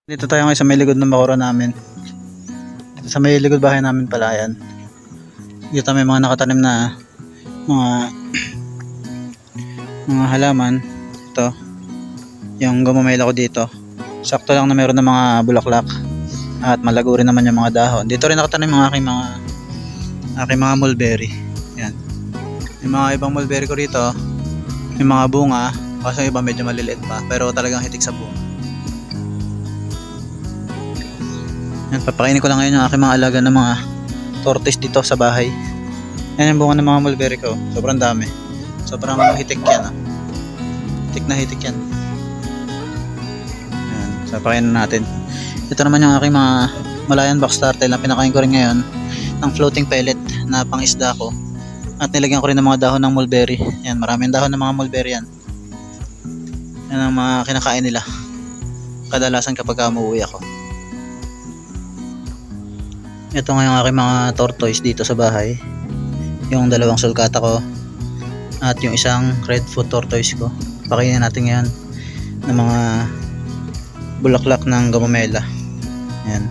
Dito tayo ngayon sa may likod ng bakura namin. Dito sa may likod bahay namin pala yan. Dito may mga nakatanim na mga halaman. Ito, yung gumamela ko dito. Sakto lang na meron ng mga bulaklak at malago rin naman yung mga dahon. Dito rin nakatanim ang aking mga mulberry. Yan. Yung mga ibang mulberry ko rito, may mga bunga, kasi iba medyo maliliit pa, pero talagang hitik sa bunga. Yan, papakainin ko lang ngayon yung aking mga alaga ng mga tortoise dito sa bahay. Yan yung bunga ng mga mulberry ko. Sobrang dami. Sobrang hitik yan. Hitik na hitik yan. Yan, so papakainin natin. Ito naman yung aking mga Malayan box turtle na pinakain ko rin ngayon ng floating pellet na pang isda ko. At nilagyan ko rin ng mga dahon ng mulberry. Yan, maraming dahon ng mga mulberry yan. Yan ang mga kinakain nila kadalasan kapag umuwi ako. Ito nga yung aking mga tortoise dito sa bahay. Yung dalawang sulcata ko at yung isang red foot tortoise ko. Pakainin natin ngayon ng mga bulaklak ng gumamela. Yan.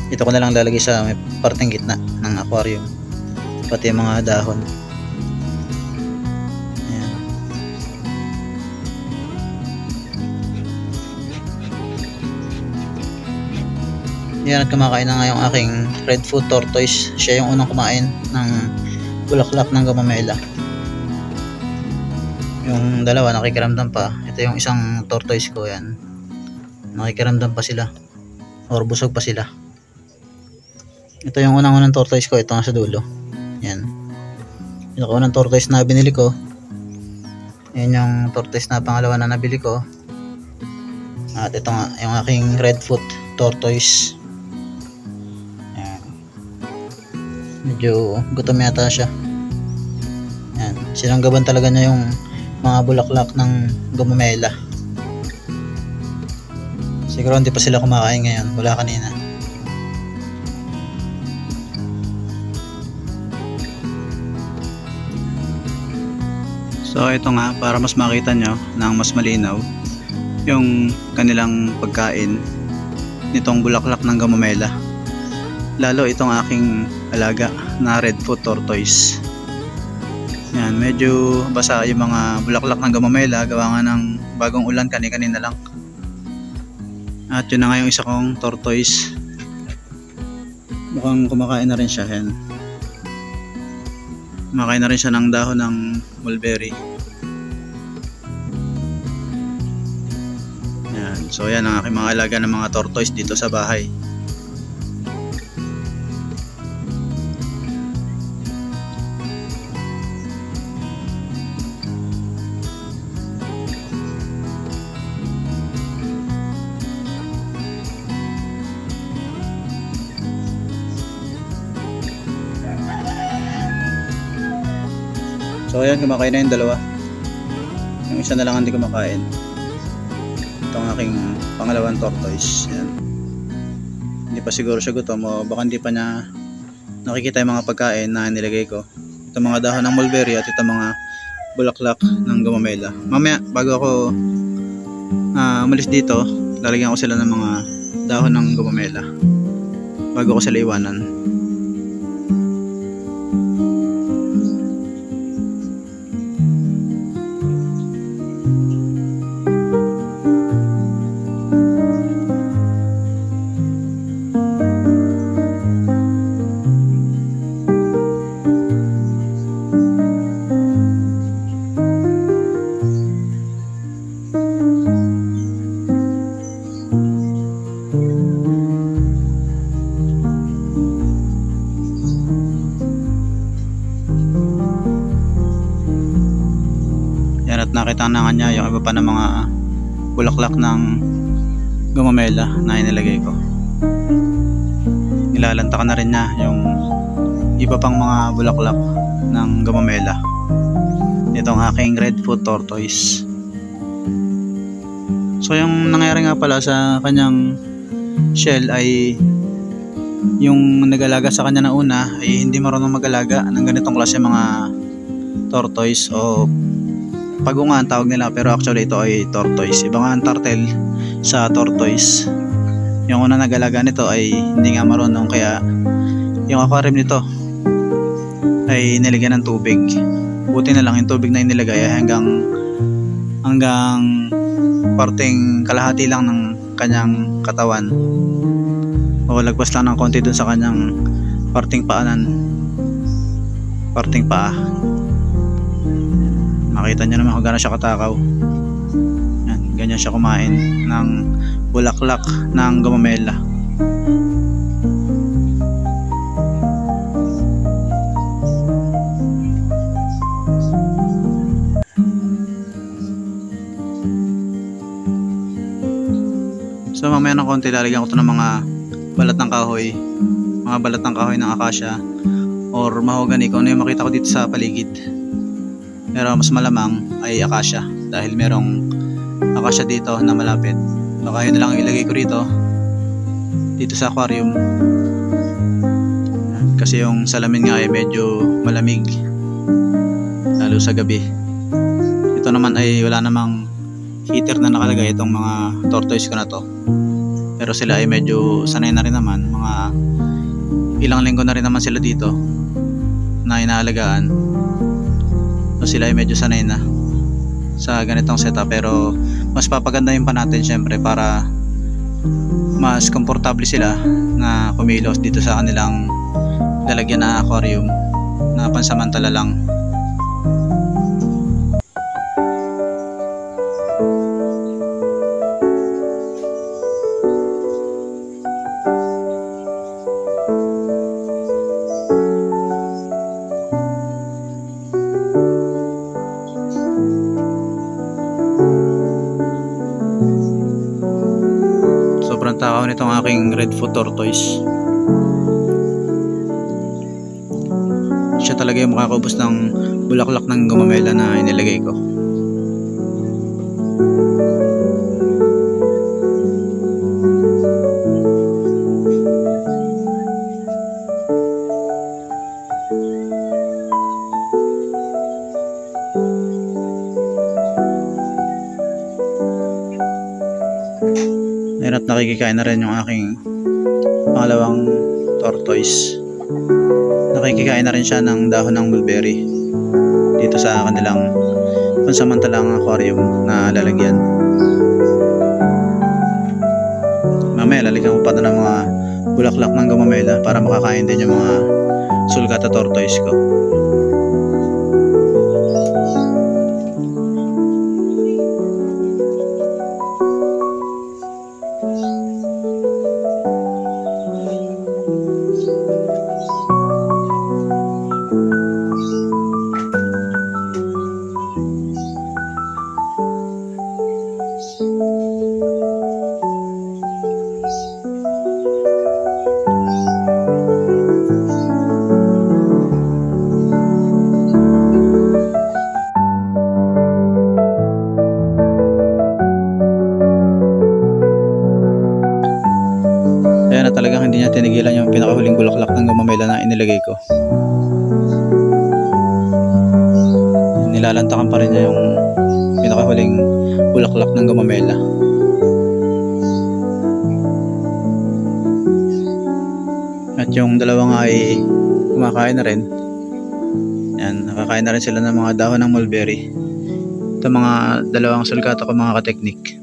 Ito ko na lang lalagay sa may parteng gitna ng aquarium. Pati yung mga dahon. Yan. Yan, at kumakain na nga yung aking red foot tortoise. Siya yung unang kumain ng bulaklak ng gumamela. Yung dalawa nakikiramdam pa. Ito yung isang tortoise ko, yan. Nakikiramdam pa sila or busog pa sila. Ito yung unang tortoise ko. Ito nga sa dulo. Yan. Yung unang tortoise na binili ko. Yan yung tortoise na pangalawa na nabili ko. At ito nga yung aking red foot tortoise. Yan. Medyo gutom yata siya. Yan. Sinanggaban talaga niya yung mga bulaklak ng gumamela. Siguro hindi pa sila kumakain ngayon. Wala kanina. So ito nga, para mas makita nyo ng mas malinaw yung kanilang pagkain nitong bulaklak ng gumamela. Lalo itong aking alaga na red foot tortoise. Yan, medyo basa yung mga bulaklak ng gumamela, gawa nga ng bagong ulan kanina lang. At yun na nga yung isa kong tortoise. Mukhang kumakain na rin siya. Yan. Kumakain na rin siya ng dahon ng mulberry. Yan. So yan ang aking mga alaga ng mga tortoise dito sa bahay. So ayan, kumakain na yung dalawa. Yung isa na lang hindi kumakain. Ito ang aking pangalawang tortoise. Yan. Hindi pa siguro siya gutom o baka hindi pa niya nakikita yung mga pagkain na nilagay ko. Ito mga dahon ng mulberry at ito mga bulaklak ng gumamela. Mamaya bago ako umalis dito, lalagyan ko sila ng mga dahon ng gumamela bago ko sila iwanan. At nakita na nga niya yung iba pa ng mga bulaklak ng gumamela na inilagay ko. Nilalantakan na rin niya yung iba pang mga bulaklak ng gumamela. Itong aking red foot tortoise. So yung nangyari nga pala sa kanyang shell ay yung nag-alaga sa kanya na una ay hindi marunong mag-alaga ng ganitong klase mga tortoise o pagunga ang tawag nila, pero actually ito ay tortoise. Iba nga ang turtle sa tortoise. Yung una nag-alaga nito ay hindi nga marunong, kaya yung aquarium nito ay nilagyan ng tubig. Buti na lang yung tubig na inilagay ay hanggang parteng kalahati lang ng kanyang katawan, o lagpas lang ng konti dun sa kanyang parteng paa. Makita nyo naman kung gano'n siya katakaw. Yan, ganyan siya kumain ng bulaklak ng gumamela. So mamaya ng konti lalagyan ko ito ng mga balat ng kahoy ng acacia or mahogany, kung ano yung makita ko dito sa paligid. Pero mas malamang ay acacia dahil merong acacia dito na malapit. Baka yun na lang ilagay ko dito sa aquarium, kasi yung salamin nga ay medyo malamig lalo sa gabi. Ito naman ay wala namang heater na nakalagay itong mga tortoise ko na to, pero sila ay medyo sanay na rin naman. Mga ilang linggo na rin naman sila dito na inaalagaan, so sila ay medyo sanay na sa ganitong setup. Pero mas papagandahin pa natin syempre para mas komportable sila na kumilos dito sa kanilang lalagyan na aquarium na pansamantala lang. Sobrang takaw nitong aking redfoot tortoise. Siya talaga yung makakaubos ng bulaklak ng gumamela na inilagay ko. Ayan, at nakikikain na rin yung aking pangalawang tortoise. Nakikikain na rin siya ng dahon ng mulberry dito sa kanilang pansamantalang aquarium na lalagyan. Mamaya lalagyan ko pa ng mga bulaklak ng gumamela para makakain din yung mga sulcata tortoise ko. Kaya na talagang hindi niya tinigilan yung pinakahuling bulaklak ng gumamela na inilagay ko. Nilalantakan pa rin niya yung pinakahuling bulaklak ng gumamela. At yung dalawa nga ay kumakain na rin. Yan, nakakain na rin sila ng mga dahon ng mulberry. Ito mga dalawang sulcata ko mga kateknik.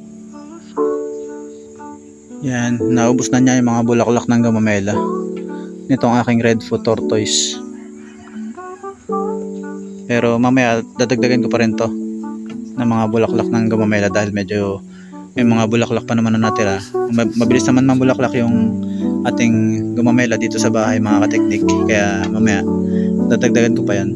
Yan, naubos na niya yung mga bulaklak ng gumamela nitong aking redfoot tortoise. Pero mamaya dadagdagan ko pa rin to ng mga bulaklak ng gumamela dahil medyo may mga bulaklak pa naman na natira. Mabilis naman mambulaklak yung ating gumamela dito sa bahay mga kateknik, kaya mamaya dadagdagan ko pa yan.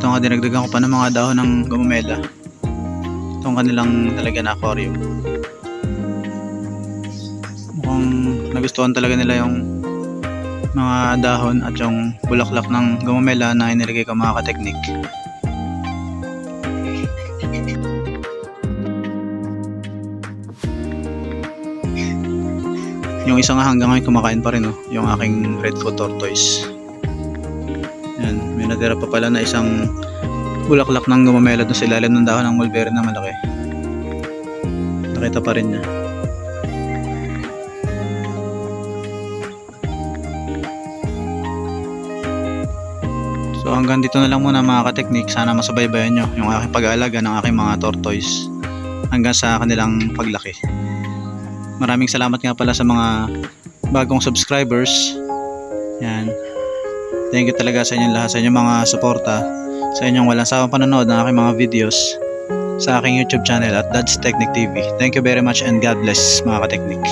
Ito nga, dinagdagan ko pa ng mga dahon ng gumamela. Itong kanilang lalagyan na aquarium. Mukhang nagustuhan talaga nila yung mga dahon at yung bulaklak ng gumamela na inilagay ko mga kateknik. Yung isa nga hanggang ngayon kumakain pa rin, oh, yung aking redfoot tortoise. Yan, may natira pa pala na isang bulaklak ng gumamela doon sa ilalim ng dahon ng mulberry na malaki. Nakita pa rin niya. So hanggang dito na lang muna mga kateknik. Sana masubaybayan nyo yung aking pag-aalaga ng aking mga tortoise hanggang sa kanilang paglaki. Maraming salamat nga pala sa mga bagong subscribers. Yan. Thank you talaga sa inyong lahat, sa inyong mga suporta, sa inyong walang sawang panonood ng aking mga videos sa aking YouTube channel at Dad's Technic TV. Thank you very much and God bless mga kateknik.